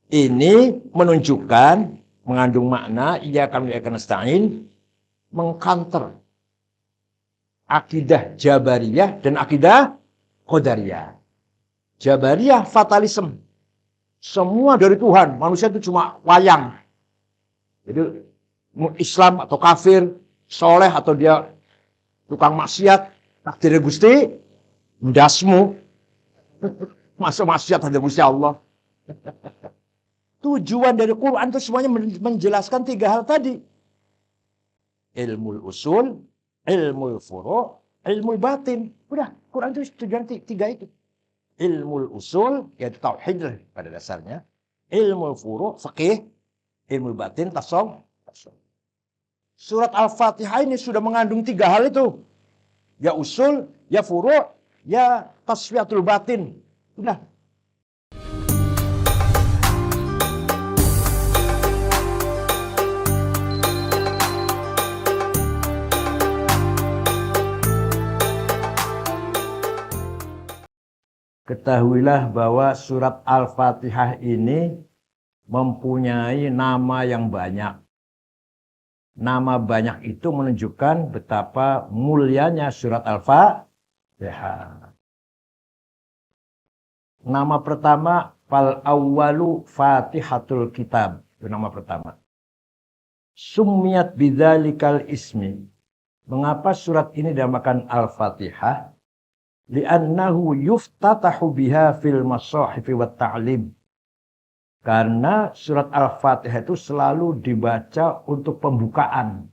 Ini menunjukkan, mengandung makna iyyaka na'budu wa iyyaka nasta'in, mengkanter akidah Jabariyah dan akidah Qadariyah. Jabariyah fatalisme. Semua dari Tuhan, manusia itu cuma wayang. Jadi Islam atau kafir, soleh atau dia tukang maksiat, takdir Gusti, ndasmu. Masuk maksiat hanya Gusti Allah. Tujuan dari Quran itu semuanya menjelaskan tiga hal tadi. Ilmu usul, ilmu furu', ilmu batin. Udah, Quran itu tujuan tiga itu. Ilmu usul, yaitu tauhid pada dasarnya. Ilmu furu', fikih. Ilmu batin, tasawuf. Surat Al-Fatihah ini sudah mengandung tiga hal itu. Ya usul, ya furu', ya tasfiyatul batin. Udah. Ketahuilah bahwa surat Al-Fatihah ini mempunyai nama yang banyak. Nama banyak itu menunjukkan betapa mulianya surat Al-Fatihah. Nama pertama, Fal awwalu Fatihatul Kitab. Itu nama pertama. Summiyat bidzalikal ismi. Mengapa surat ini dinamakan Al-Fatihah? Li'annahu yuftatahu biha fil masahifi wat ta'lim. Karena surat Al-Fatihah itu selalu dibaca untuk pembukaan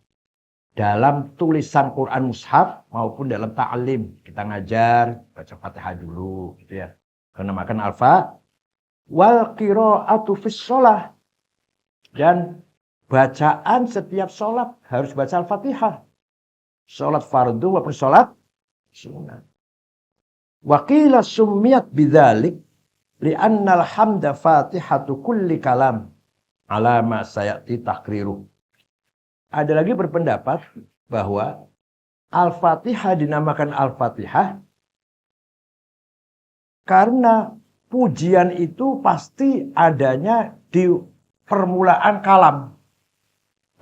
dalam tulisan Quran mushaf maupun dalam ta'lim. Kita ngajar, baca Fatihah dulu gitu ya. Karena makan Al-Fatihah. Wal qira'atu fis shalah. Dan bacaan setiap sholat harus baca Al-Fatihah. Sholat fardu maupun sholat sunnah. Waqila summiyat bidzalik li'annal hamda fatihatu kulli kalam ala ma sayati takriru. Ada lagi berpendapat bahwa Al-Fatihah dinamakan Al-Fatihah karena pujian itu pasti adanya di permulaan kalam.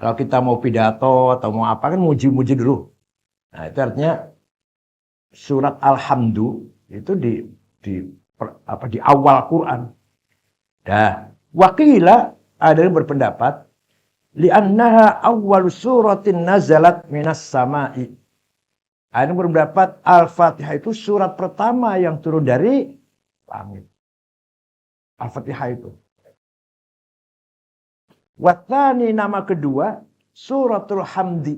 Kalau kita mau pidato atau mau apa kan muji-muji dulu. Nah, itu artinya surat Alhamdu itu di awal Quran. Dah, waqila ada yang berpendapat li'annaha awwal suratin nazalat minas sama'i. Ada yang berpendapat Al-Fatihah itu surat pertama yang turun dari langit. Al-Fatihah itu. Wathani nama kedua suratul Hamdi.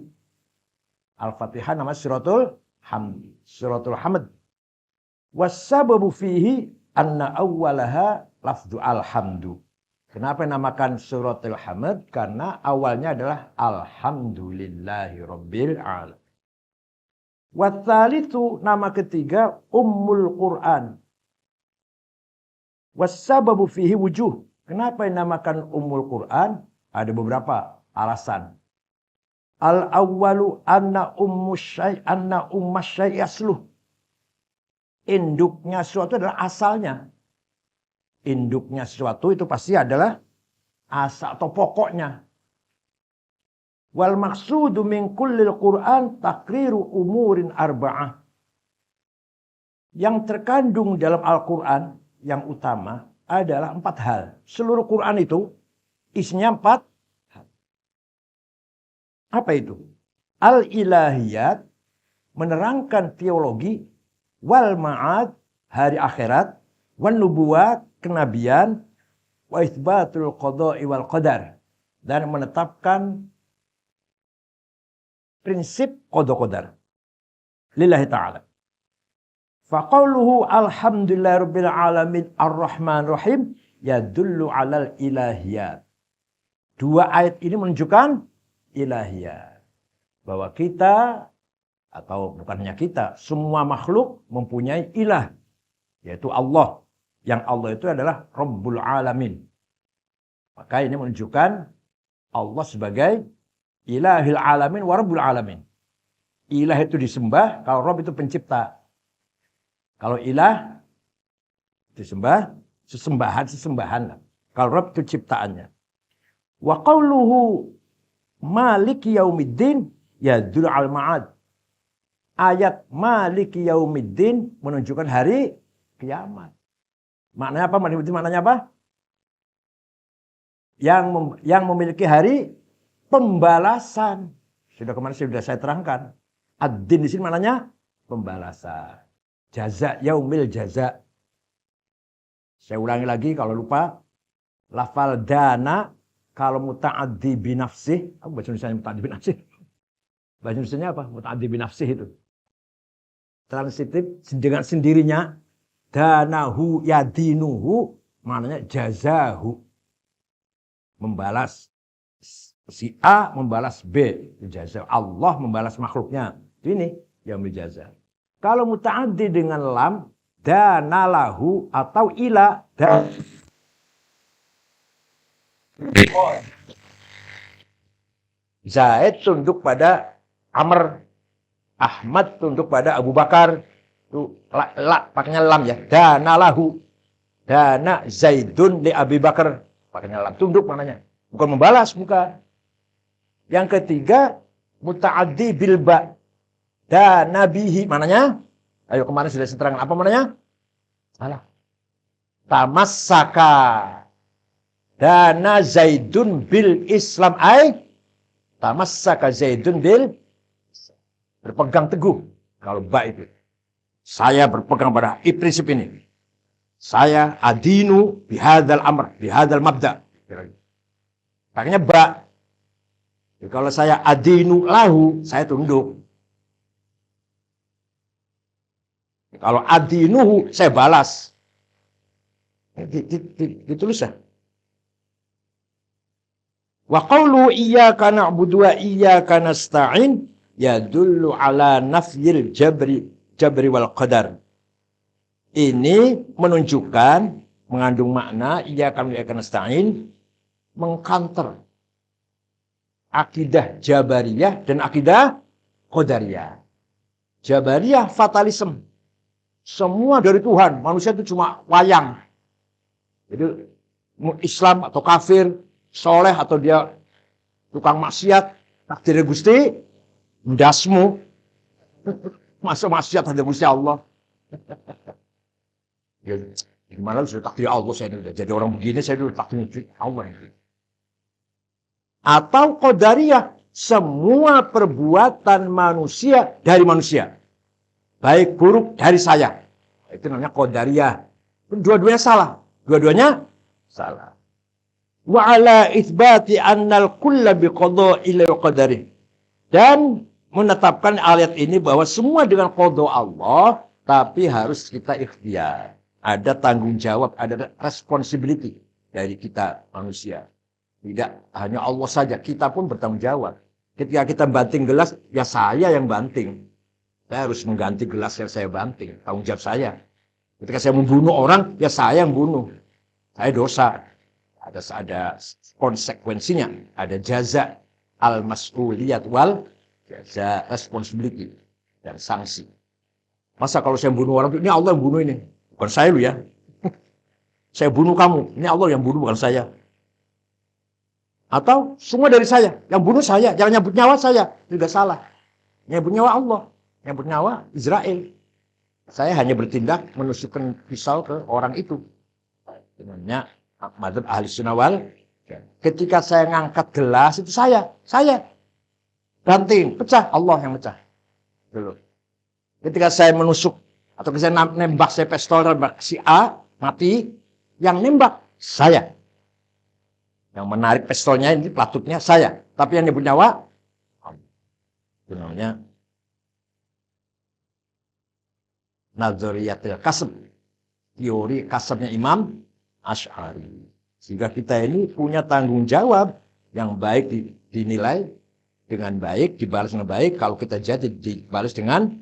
Al-Fatihah nama suratul Hamdi. Suratul Hamd. Wassababu fihi anna awwalaha lafdu alhamdu. Kenapa dinamakan suratul Hamd? Karena awalnya adalah alhamdulillahi rabbil alamin. Watsalitsu nama ketiga Ummul Quran. Wassababu fihi wujuh. Kenapa dinamakan Ummul Quran? Ada beberapa alasan. Al-awwalu anna ummas syai' asluh. Induknya sesuatu adalah asalnya. Induknya sesuatu itu pasti adalah asal atau pokoknya. Wal maqsudu min kullil Qur'an takriru umurin arba'ah. Yang terkandung dalam Al-Quran yang utama adalah 4 hal. Seluruh Quran itu isinya 4 hal. Apa itu? Al-ilahiyat, menerangkan teologi, wal ma'ad, hari akhirat, wan nubuwat, kenabian, wa itsbatul qada'i wal qadar, dan menetapkan prinsip qada qadar lillahi ta'ala. Faqauluhu alhamdulillahi rabbil alamin ar-rahman rahim yadullu alal ilahiyat. 2 ayat ini menunjukkan ilahiyat. Bahwa kita, atau bukan hanya kita, semua makhluk mempunyai ilah, yaitu Allah. Yang Allah itu adalah Rabbul Alamin. Maka ini menunjukkan Allah sebagai Ilahil Alamin wa Rabbul Alamin. Ilah itu disembah, kalau Rabb itu pencipta. Kalau ilah disembah, sesembahan. Kalau Rabb itu ciptaannya. Wa qauluhu maliki yaumiddin yadullu al ma'ad. Ayat maliki yaumiddin menunjukkan hari kiamat. Maknanya apa? Maknanya apa? Yang memiliki hari pembalasan. Kemarin sudah saya terangkan. Ad-din di sini maknanya pembalasan. Jaza yaumil jaza. Saya ulangi lagi kalau lupa. Lafal dana kalau muta'addi binafsih. Apa bahasa Indonesia muta'addi binafsih? Bahasa Indonesia apa? Muta'addi binafsih itu. Transitif dengan sendirinya. Danahu yadinuhu. Maknanya jazahu. Membalas. Si A membalas B. Jaza. Allah membalas makhluknya. Ini yaumil jaza. Kalau muta'addi dengan lam. Danalahu atau ila. Zaid tunduk pada Amr. Ahmad tunduk pada Abu Bakar. Itu pakainya lam ya. Dana lahu. Dana Zaidun li Abi Bakar. Pakainya lam. Tunduk maknanya. Bukan membalas, bukan. Yang ketiga, muta'addi bilba. Dana bihi. Maknanya? Ayo kemarin sudah seterang. Apa maknanya? Salah. Tamassaka. Dana Zaidun bil Islam ay. Tamassaka Zaidun bil. Berpegang teguh. Kalau ba itu. Saya berpegang pada prinsip ini. Saya adinu bihadal amr. Bihadal mabda. Pakainya ba. Jadi kalau saya adinu lahu. Saya tunduk. Kalau adinuhu. Saya balas. Ditulis ya. Wa qawlu iyyaka na'budu wa iyyaka nasta'in yadullu ala nafyil jabri wal qadar. Ini menunjukkan mengandung makna iyyaka na'budu wa iyyaka nasta'in mengkanter akidah Jabariyah dan akidah Qadariyah. Jabariyah fatalisme. Semua dari Tuhan, manusia itu cuma wayang. Jadi Islam atau kafir, soleh atau dia tukang maksiat, takdir Gusti, ndasmu. Masa maksiat takdir Gusti Allah. Ya, gimana lu sudah takdir Allah, saya udah jadi orang begini, saya udah takdir Allah. Atau Qadariyah, semua perbuatan manusia dari manusia. Baik buruk dari saya. Itu namanya Qadariyah. Dua-duanya salah. Dua-duanya salah. Wa ala itsbati annal kulla biqada'i wa qadari. Dan menetapkan ayat ini bahwa semua dengan qada Allah, tapi harus kita ikhtiar. Ada tanggung jawab, ada responsibility dari kita manusia. Tidak hanya Allah saja, kita pun bertanggung jawab. Ketika kita banting gelas, ya saya yang banting. Saya harus mengganti gelas yang saya banting. Tanggung jawab saya. Ketika saya membunuh orang, ya saya yang bunuh. Saya dosa. Ada konsekuensinya. Ada jaza al-mas'uliyat wal jaza responsibility. Dan sanksi. Masa kalau saya bunuh orang, ini Allah yang bunuh ini. Bukan saya lu ya. Saya bunuh kamu. Ini Allah yang bunuh, bukan saya. Atau semua dari saya. Yang bunuh saya. Jangan nyambut nyawa saya. Juga salah. Nyambut nyawa Allah. Nyambut nyawa Israel. Saya hanya bertindak menusukkan pisau ke orang itu. Dengannya madzhab ahli sunnah wal. Ketika saya ngangkat gelas itu saya. Banting. Pecah. Allah yang pecah. Dulu. Ketika saya menusuk. Atau saya nembak saya pistol nembak si A. Mati. Yang nembak saya. Yang menarik pistolnya ini pelatutnya saya. Tapi yang nyebut nyawa itu namanya Nazariyatul Kasb. Teori kasabnya Imam Asy'ari. Sehingga kita ini punya tanggung jawab yang baik dinilai dengan baik, dibalas dengan baik. Kalau kita jadi dibalas dengan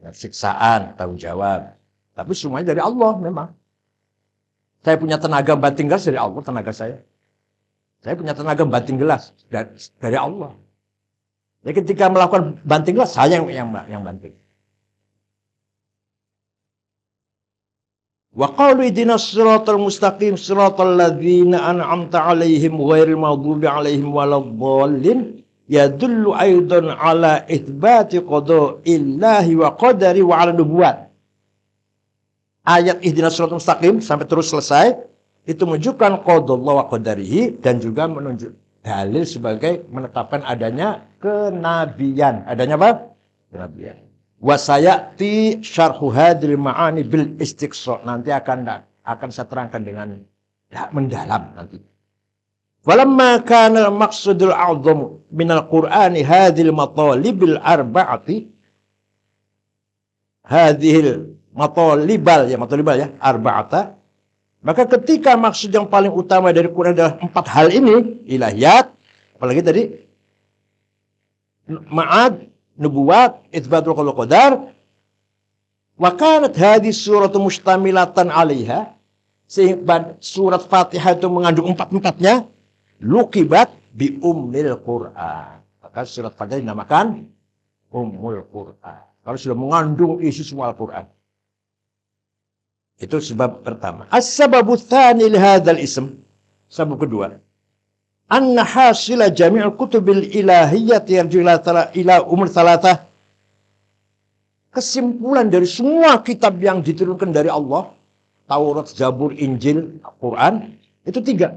siksaan, tanggung jawab. Tapi semuanya dari Allah memang. Saya punya tenaga banting gelas dari Allah, tenaga saya. Saya punya tenaga banting gelas dari Allah. Ya ketika melakukan banting gelas, saya yang banting. Wa qalu ihdinas siratal mustaqim siratal ladzina an'amta 'alaihim ghairil maghdubi 'alaihim waladdallin yadullu aidan 'ala itsbati qada'illahi wa qadari wa 'ala nubuwat. Ayat ihdinas siratal mustaqim sampai terus selesai itu menunjukkan qadallahu wa qadarihi dan juga menunjuk dalil sebagai menetapkan adanya kenabian. Adanya apa? Kenabian. Wa sayati syarhu hadhil ma'ani bil istiqsa. Nanti akan saya terangkan dengan mendalam nanti. Walamma kana al-maqsudul a'zam min al-Qur'ani hadhil matalibil arba'ati. Hadhil matalibal ya arba'ata. Maka ketika maksud yang paling utama dari Quran adalah 4 hal ini, ilahiyat, apalagi tadi ma'ad, nubuwat, itsbatul qadar, wa kanat hadhihi suratu mustamilatan 'alaiha, sehingga surat Fatihah itu mengandung 4-4-nya, luqibat bi ummil Quran. Maka surat Fatihah dinamakan Ummul Quran. Kalau sudah mengandung isi semua Al-Quran. Itu sebab pertama. As-sababu tsani li hadzal ism. Sebab kedua. Anna hasila jami'ul kutubil ilahiyyati yarju ila umur thalatha. Kesimpulan dari semua kitab yang diturunkan dari Allah, Taurat, Zabur, Injil, Al-Quran, itu 3.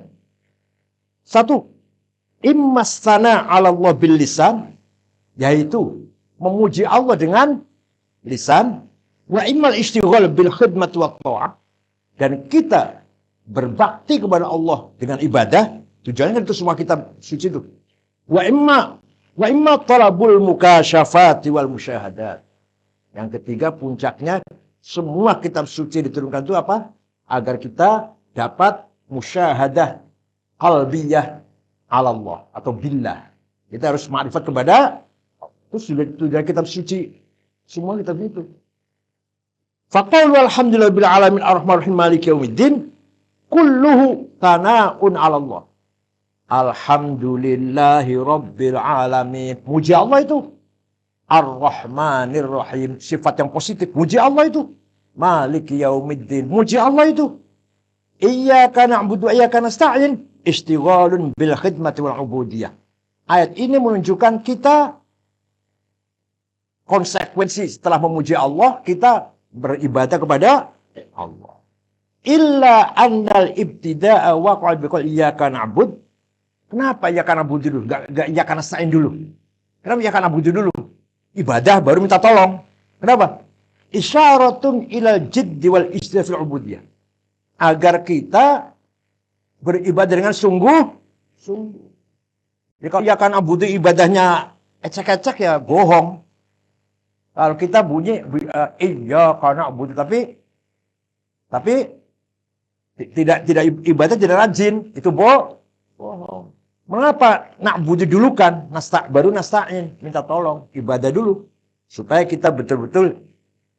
1. Imma sana 'ala Allah bil lisan, yaitu memuji Allah dengan lisan. Wa immal istighal bil khidmat wa ta'ah, dan kita berbakti kepada Allah dengan ibadah, tujuannya itu semua kitab suci itu. Wa imma talabul mukasyafati wal musyahadat. Yang ketiga puncaknya semua kitab suci diturunkan itu apa? Agar kita dapat musyahadah qalbiyah ala Allah atau billah. Kita harus ma'rifat kepada itu sudah kitab suci. Semua kitab itu. Faqalu alhamdulillah bil alamin arrahmanir rahim maliki yaumiddin kulluhu tana'un 'ala Allah. Alhamdulillahi rabbil alamin. Muji Allah itu. Ar-Rahmanir Rahim, sifat yang positif. Muji Allah itu. Maliki yaumiddin. Muji Allah itu. Iyyaka na'budu wa iyyaka nasta'in. Istighalun bil khidmati wal 'ubudiyah. Ayat ini menunjukkan kita konsekuensi setelah memuji Allah, kita beribadah kepada Allah. Illa annal ibtida'a waqa'a biqul iyyaka na'bud. Kenapa iyyaka na'bud dulu? Enggak iyyaka nasta'in dulu. Kenapa iyyaka na'bud dulu? Ibadah baru minta tolong. Kenapa? Isyaratun ilal jiddi wal ijtihad fil ubudiyah. Agar kita beribadah dengan sungguh-sungguh. Jadi kalau iyyaka na'bud ibadahnya ecek-ecek ya bohong. Kalau kita bunyi iya karena na'budu tapi tidak ibadah tidak rajin, itu bohong. Mengapa na'budu dulu kan? Baru nasta'in, minta tolong, ibadah dulu supaya kita betul-betul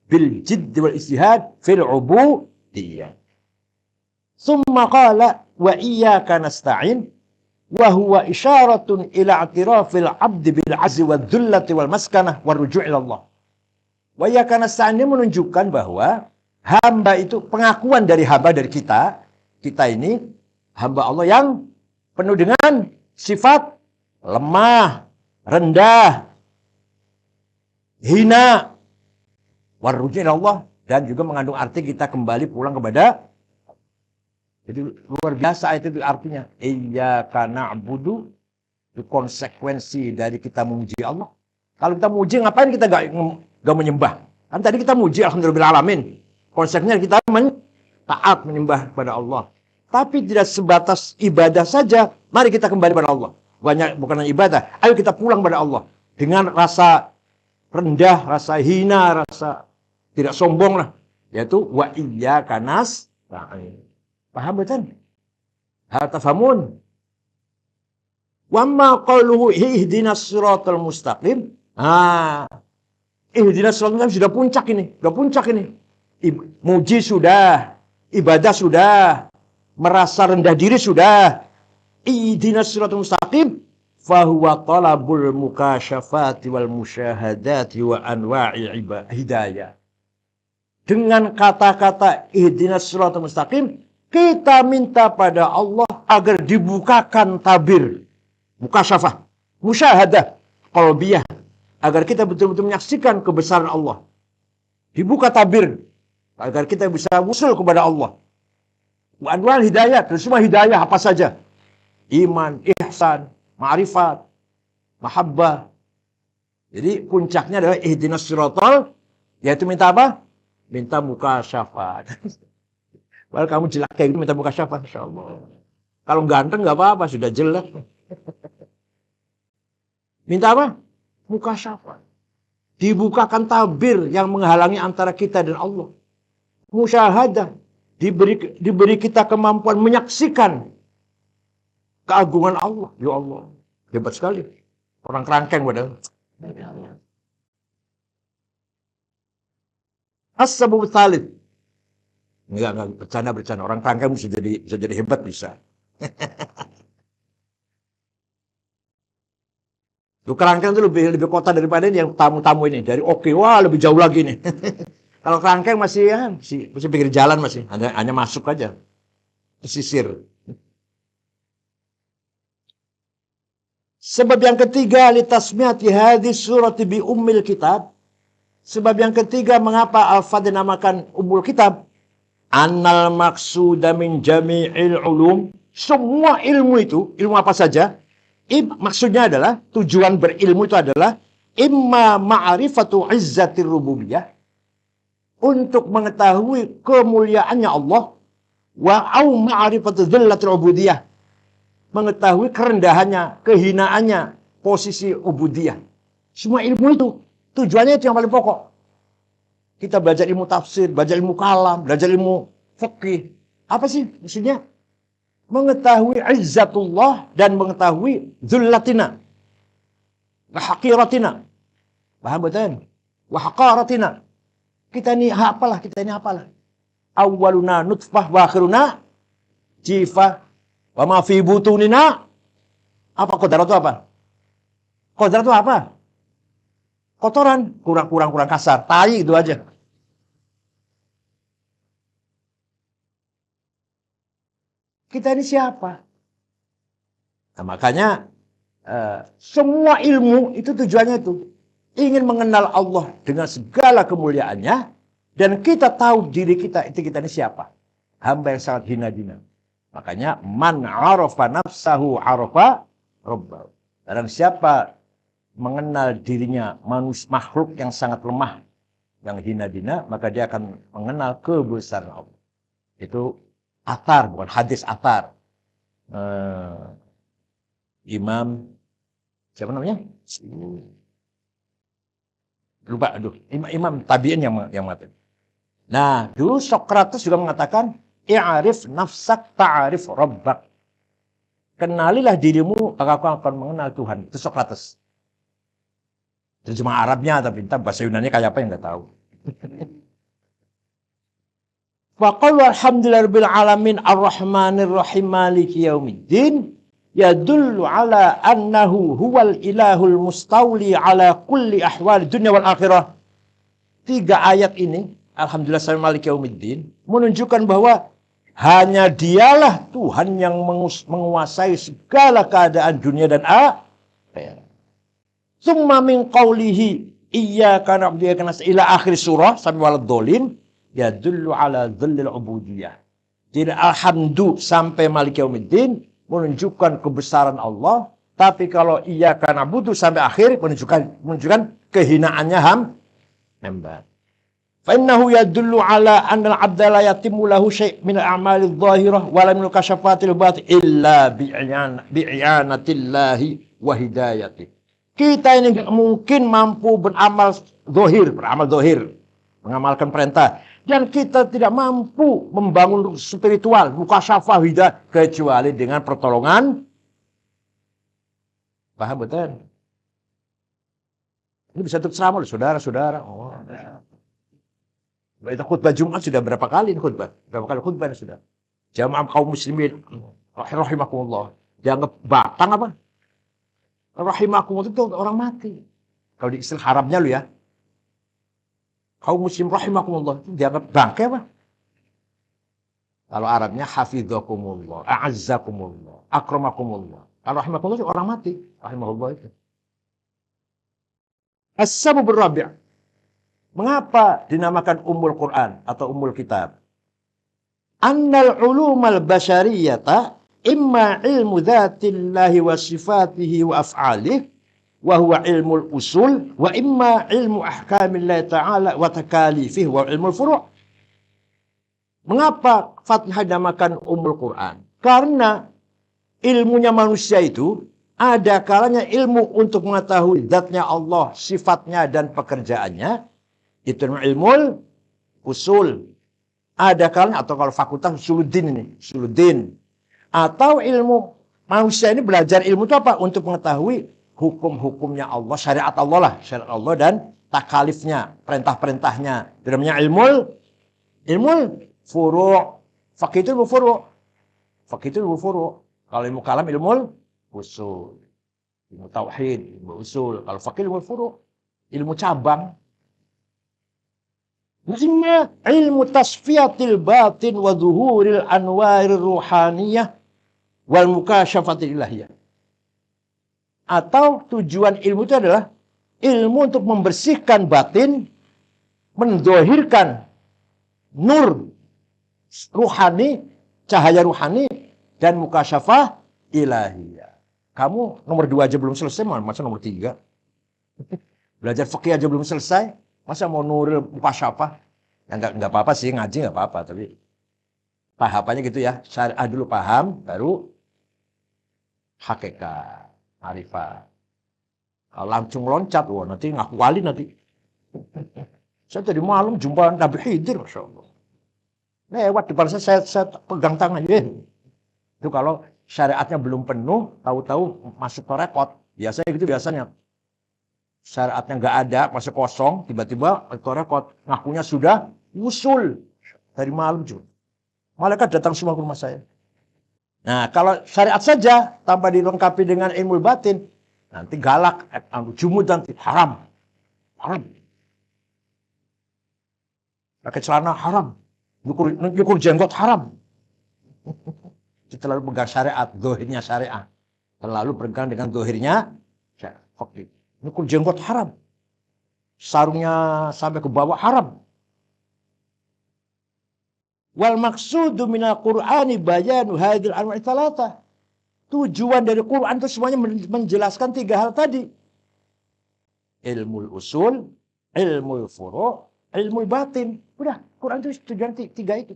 bil jidd wal ijtihad fil ubudiyyah. Summa qala wa iyyaka nasta'in wa huwa isyaratun ila i'tirafil 'abdi bil 'azzi wad dhullati wal maskanah war ruju' ila Allah. Wa iyyaka nasta'in ini menunjukkan bahwa hamba itu pengakuan dari hamba dari kita ini hamba Allah yang penuh dengan sifat lemah, rendah, hina, warruji Allah, dan juga mengandung arti kita kembali pulang kepada. Jadi luar biasa itu artinya. Iyyaka na'budu, itu konsekuensi dari kita memuji Allah. Kalau kita memuji ngapain kita gak menyembah? Kan tadi kita muji alhamdulillah alamin. Konsepnya kita taat menyembah kepada Allah. Tapi tidak sebatas ibadah saja. Mari kita kembali kepada Allah. Bukan hanya ibadah. Ayo kita pulang kepada Allah. Dengan rasa rendah, rasa hina, rasa tidak sombong lah. Yaitu wa iyyaka nasta'in. Paham betul? Hal tafhamun? Wa ma qauluhu ihdinas siratal mustaqim. Ihdinas siratal mustaqim sudah puncak ini. Muji sudah, ibadah sudah, merasa rendah diri sudah. Ihdinas siratal mustaqim fahuwa talabul mukasyafati wal musyahadati wa anwa'i hidayah. dengan kata-kata ihdinas siratal mustaqim, kita minta pada Allah agar dibukakan tabir, mukasyafah, musyahadah, qalbiyah, agar kita betul-betul menyaksikan kebesaran Allah. Dibuka tabir agar kita bisa wusul kepada Allah. Wa anwal hidayah, dan semua hidayah apa saja. Iman, ihsan, ma'rifat, mahabbah. Jadi puncaknya adalah ihdinas siratal, yaitu minta apa? Minta mukasyafah. Kalau kamu jelek kayak gitu minta mukasyafah, insyaallah. Kalau ganteng nggak apa-apa, sudah jelek. Minta apa? Mukasyafah. Dibukakan tabir yang menghalangi antara kita dan Allah. Musyahadah. Diberi kita kemampuan menyaksikan keagungan Allah. Ya Allah. Hebat sekali. Orang kerangkeng padahal. As-sabab tsalits. Enggak, bercanda. Orang kerangkeng bisa jadi hebat bisa. Lu kerangkeng itu lebih kota daripada ini yang tamu-tamu ini. Dari oke, wah lebih jauh lagi nih. Kalau kerangkeng masih pinggir jalan masih. Hanya masuk aja. Pesisir. Sebab yang ketiga, litasmiyati hadis surat bi ummil kitab. Sebab yang ketiga, mengapa Al-Fat dinamakan ummul kitab? Annal maksuda min jami'il ulum. Semua ilmu itu, ilmu apa saja, maksudnya adalah, tujuan berilmu itu adalah imma ma'rifatu izzatir rububiyah, untuk mengetahui kemuliaannya Allah, wa au ma'rifatu dhillatil ubudiyah, mengetahui kerendahannya, kehinaannya, posisi ubudiyah. Semua ilmu itu tujuannya itu yang paling pokok. Kita belajar ilmu tafsir, belajar ilmu kalam, belajar ilmu fikih. Apa sih maksudnya? Mengetahui izzatullah dan mengetahui dhullatina, wahaqiratina. Paham betul? Wahaqaratina. Kita ini apalah. Awaluna nutfah wa akhiruna jifah wa ma fi butunina. Apa qadar itu apa? Qadar itu apa? Kotoran, kurang kasar, tai itu aja. Kita ini siapa? Nah, makanya semua ilmu itu tujuannya itu ingin mengenal Allah dengan segala kemuliaannya, dan kita tahu diri kita ini siapa. Hamba yang sangat hina-dina. Makanya man arafa nafsahu arafa rabbahu. Dan siapa mengenal dirinya makhluk yang sangat lemah, yang hina-dina, maka dia akan mengenal kebesaran Allah. Itu athar, bukan hadis athar. Imam siapa namanya? Lupa, Imam tabi'in yang mengatakan. Nah, dulu Sokrates juga mengatakan, i'arif nafsak ta'arif rabbak. Kenalilah dirimu, maka kau akan mengenal Tuhan. Itu Sokrates. Terjemah Arabnya, tapi entah bahasa Yunani kayak apa yang enggak tahu. Faqalu alhamdulillahirabbil alamin arrahmanir rahim maliki yaumiddin. Yadullu ala annahu huwal ilahul mustawli ala kulli ahwal dunia wal akhirah. 3 ayat ini, alhamdulillah sampai maliki yaumiddin, menunjukkan bahwa hanya dialah Tuhan yang menguasai segala keadaan dunia dan akhirat. Summa min qawlihi iyyaka na'budu wa iyyaka nasta'in ila akhir surah sampai walad dolin, yadullu ala dhillil ubudiyah. Jadi alhamdulillah sampai maliki yaumiddin menunjukkan kebesaran Allah, tapi kalau iyyaka na'budu sampai akhir menunjukkan kehinaannya hamba. Fa innahu yadullu ala anna al-'abda la yatimmu lahu syai' min al-a'mali adh-dhahirah wa la min al-kashafatil batin illa bi'i'anatillahi wa hidayati. Kita ini enggak mungkin mampu beramal zahir, mengamalkan perintah. Dan kita tidak mampu membangun spiritual, mukasyafah hidayah, kecuali dengan pertolongan. Paham betul? Ini bisa untuk ceramah, saudara-saudara. Oh, itu khutbah Jumat sudah berapa kali khutbah? Berapa kali khutbah sudah? Jamaah kaum muslimin, rahimakumullah. Dianggap batang apa? Rahimakumullah itu orang mati. Kalau di istilah Arabnya lu ya. Kaum muslim rahimakumullah. Dianggap bangke apa? Kalau Arabnya hafidhakumullah, a'azzakumullah, akramakumullah. Kalau rahimakumullah itu orang mati. Rahimahullah itu. As-sababur rabi'. Mengapa dinamakan Ummul Quran atau Ummul Kitab? Annal ulumal basyariyata imma ilmu dzatillahi wa sifatihi wa af'alih wa huwa ilmul usul wa imma ilmu ahkamillahi ta'ala wa takalifih wa ilmul furu'. Mengapa Fatihah dinamakan Ummul Quran? Karena ilmunya manusia itu ada kalanya ilmu untuk mengetahui zatnya Allah, sifatnya dan pekerjaannya. Itu ilmu usul. Ada kalanya atau kalau fakultas usuluddin ini, usuluddin. Atau ilmu manusia ini belajar ilmu itu apa? Untuk mengetahui hukum-hukumnya Allah, syariat Allah lah, syariat Allah dan takalifnya, perintah-perintahnya. Itu namanya ilmu furu'. Fakih itu ilmu furu'. Fakih itu ilmu furu'. Kalau ilmu kalam ilmu usul. Ilmu tauhid, ilmu usul. Kalau fakih ilmu furu'. Ilmu cabang. Imma ilmu tasfiyatil batin wa zuhuril anwarir ruhaniyah wal mukasyafatil ilahiyah. Atau tujuan ilmu itu adalah ilmu untuk membersihkan batin, mendohirkan nur ruhani, cahaya ruhani, dan mukasyafah ilahiyah. Kamu nomor 2 aja belum selesai, masa nomor 3? Belajar fikih aja belum selesai, masa mau nuril mukasyafah? Ya enggak apa-apa sih, ngaji enggak apa-apa, tapi tahapannya gitu ya. Syariah dulu paham, baru hakikat, arifat. Kalau langsung loncat, wah nanti ngaku wali nanti. Saya tadi malam jumpa Nabi Khidir, Masya Allah. Lewat depan saya pegang tangan. Itu kalau syariatnya belum penuh, tahu-tahu masuk ke rekod. Biasanya gitu biasanya. Syariatnya nggak ada, masih kosong, tiba-tiba ke rekod. Ngakunya sudah usul. Dari malam juga. Malaikat datang semua ke rumah saya. Nah, kalau syariat saja, tanpa dilengkapi dengan ilmu batin, nanti galak, jumud nanti, haram. Haram. Pakai celana haram. Nyukur jenggot haram. Terlalu pegang syariat, dohirnya syariat. Terlalu pegang dengan dohirnya syariat. Nyukur jenggot haram. Sarungnya sampai ke bawah haram. Wal maksudu minal Qur'ani bayanu hadil anwa'i thalatha. Tujuan dari Quran itu semuanya menjelaskan 3 hal tadi. Ilmu usul, ilmu furu', ilmu batin. Udah, Quran itu tujuan 3 itu.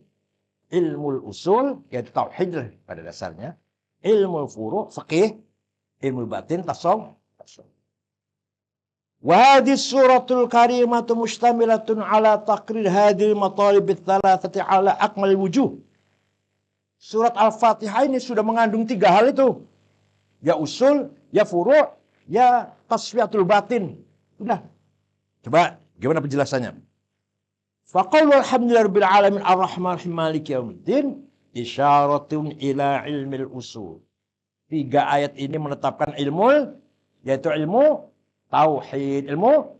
Ilmu usul, yaitu tauhid pada dasarnya. Ilmu furu', fikih. Ilmu batin, tasawuf. Wa hadhihi suratul karimatu mustamilatun ala taqrir hadhil matalib ats-tsalatsati ala akmal wujuh. Surat Al-Fatihah ini sudah mengandung 3 hal itu. Ya usul, ya furu', ya tasfiyatul batin. Udah. Coba gimana penjelasannya? Faqaulu alhamdulillahirabbil alamin arrahmanir rahim maliki yaumiddin isyaratun ila ilmil usul. 3 ayat ini menetapkan ilmu, yaitu ilmu tauhid, ilmu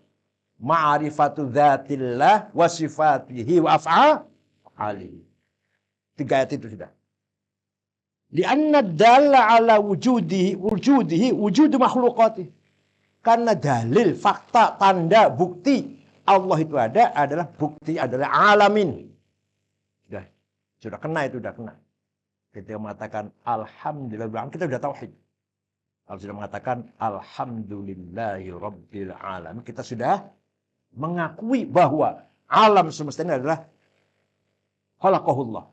ma'rifatu dzatillah wa sifatihi wa af'alihi. 3 ayat itu sudah. Lianna dalla ala wujudihi wujud makhlukati. Karena dalil, fakta, tanda, bukti Allah itu ada adalah bukti adalah alamin. Sudah kena itu, sudah kena. Kita mengatakan alhamdulillah, kita sudah tauhid. Kalau sudah mengatakan alhamdulillahi rabbil alamin, kita sudah mengakui bahwa alam semesta ini adalah khalaqahullah.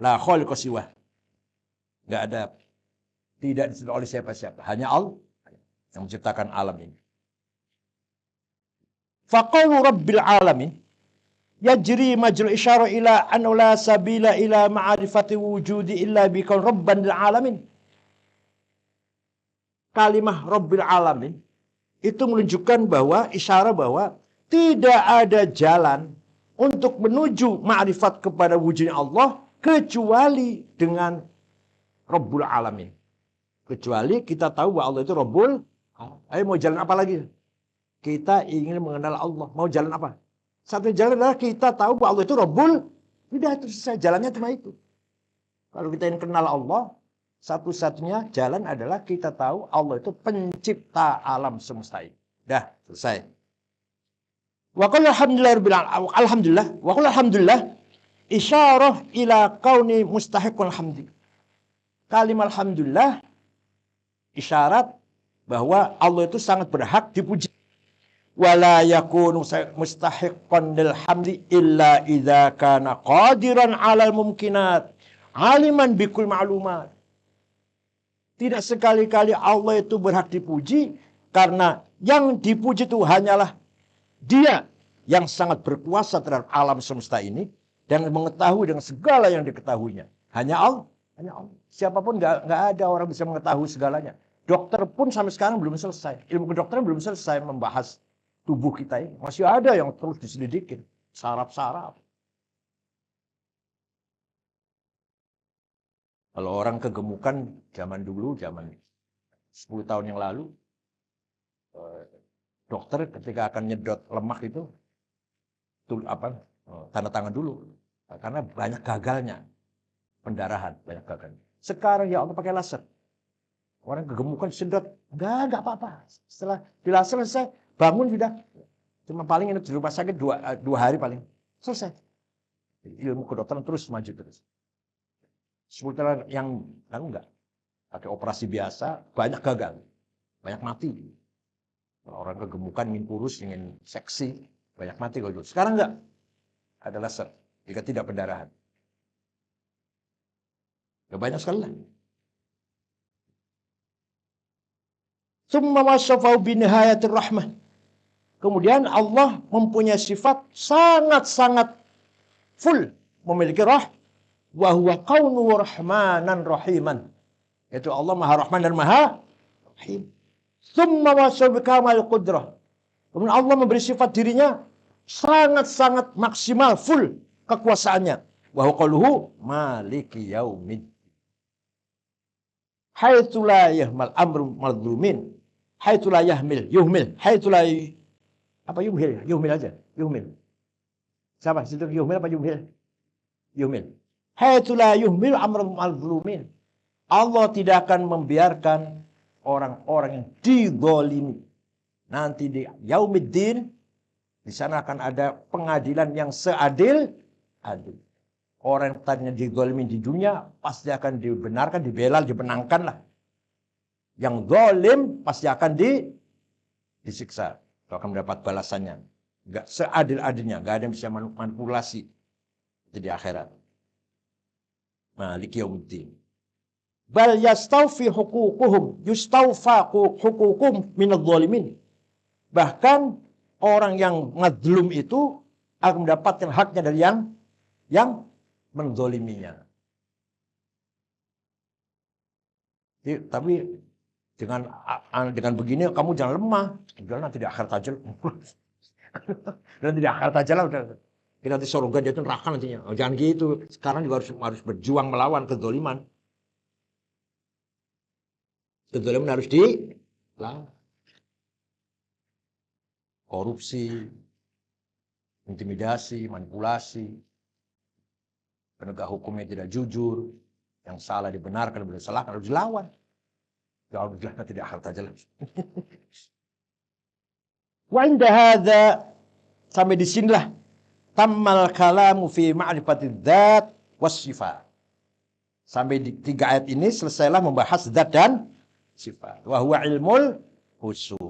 La khaliqa siwah. Enggak ada, tidak diciptakan oleh siapa-siapa, hanya Allah yang menciptakan alam ini. Faqaulu rabbil alamin yajri majrul isyara ila an la sabila ila ma'rifati wujudi illa bi kaun rabban lil alamin. Kalimah rabbil alamin itu menunjukkan bahwa isyarat bahwa tidak ada jalan untuk menuju ma'rifat kepada wujudnya Allah kecuali dengan Rabbul Alamin. Kecuali kita tahu bahwa Allah itu Rabbul Alamin. Ayo mau jalan apa lagi? Kita ingin mengenal Allah. Mau jalan apa? Satu jalan adalah kita tahu bahwa Allah itu Rabbul. Udah terus jalannya cuma itu. Kalau kita ingin kenal Allah, satu-satunya jalan adalah kita tahu Allah itu pencipta alam semesta ini. Dah, selesai. Wa qul alhamdulillah, wa qul alhamdulillah isyarah ila kauni mustahiqul hamdi. Kalimat alhamdulillah isyarat bahwa Allah itu sangat berhak dipuji. Wala yakunu mustahiqqan lil hamdi illa idza kana qadiran 'alal mumkinat, 'aliman bikul ma'lumat. Tidak sekali-kali Allah itu berhak dipuji karena yang dipuji itu hanyalah Dia yang sangat berkuasa terhadap alam semesta ini dan mengetahui dengan segala yang diketahuinya. Hanya Allah. Hanya Allah. Siapapun nggak ada orang bisa mengetahui segalanya. Dokter pun sampai sekarang belum selesai. Ilmu kedokteran belum selesai membahas tubuh kita ini. Masih ada yang terus diselidikin. Saraf-saraf. Kalau orang kegemukan zaman dulu, zaman 10 tahun yang lalu, dokter ketika akan nyedot lemak itu, tanda tangan dulu. Karena banyak gagalnya. Pendarahan, banyak gagalnya. Sekarang ya Allah pakai laser. Orang kegemukan sedot, enggak apa-apa. Setelah di laser selesai, bangun sudah. Cuma paling ini di rumah sakit 2 hari paling. Selesai. Ilmu kedokteran terus maju terus. 10 tahun yang lalu enggak. Pakai operasi biasa, banyak gagal. Banyak mati. Orang kegemukan ingin kurus, ingin seksi, banyak mati kalau dulu. Sekarang enggak. Ada laser. Jika tidak pendarahan. Ya banyak sekali lah. Tsumma wasafau binihayatir rahmah. Kemudian Allah mempunyai sifat sangat-sangat full. Memiliki wa huwa kaunuhu rahmanan rahiman. Yaitu Allah Maha Rahman dan Maha Rahim. Tsumma wasafau bikamal qudrah. Kemudian Allah memberi sifat dirinya sangat-sangat maksimal, full kekuasaannya. Wa huwa qauluhu maliki yaumid. Haitsu la yahmal amru madlumin. Haitsu la yuhmil. Haitsu la yuhmil? Yuhmil aja. Yuhmil. Siapa? Situ yuhmil apa yuhmil? Yuhmil. Haitsu la yuhmil amru madlumin. Allah tidak akan membiarkan orang-orang yang dizalimi. Nanti di yaumiddin di sana akan ada pengadilan yang seadil. Orang yang tadinya dizalimi di dunia pasti akan dibenarkan, dibela, dibenangkan lah. Yang zalim pasti akan disiksa. Itu akan mendapat balasannya. Enggak seadil-adilnya, enggak ada yang bisa manipulasi. Itu di akhirat. Maliki yaumiddin. Bal yastawfa huququhum minadh dhalimin. Bahkan orang yang mazlum itu akan mendapatkan haknya dari yang menzoliminya. Tapi dengan begini kamu jangan lemah. Udah nanti di akhirat aja. Nanti di akhirat aja lah udah. Kita nanti surga dia itu neraka nantinya. Oh, jangan gitu. Sekarang juga harus berjuang melawan kezoliman. Kezoliman harus dilawan. Korupsi, intimidasi, manipulasi, penegak hukumnya tidak jujur, yang salah dibenarkan, yang salah harus dilawan. Ya Allah, nanti di akhirat aja lah. Wa inda hadza, sampai di sinilah tammal kalamu fi ma'rifatidz dzat was sifat. Sampai di 3 ayat ini selesailah membahas zat dan sifat. Wa huwa ilmul usul.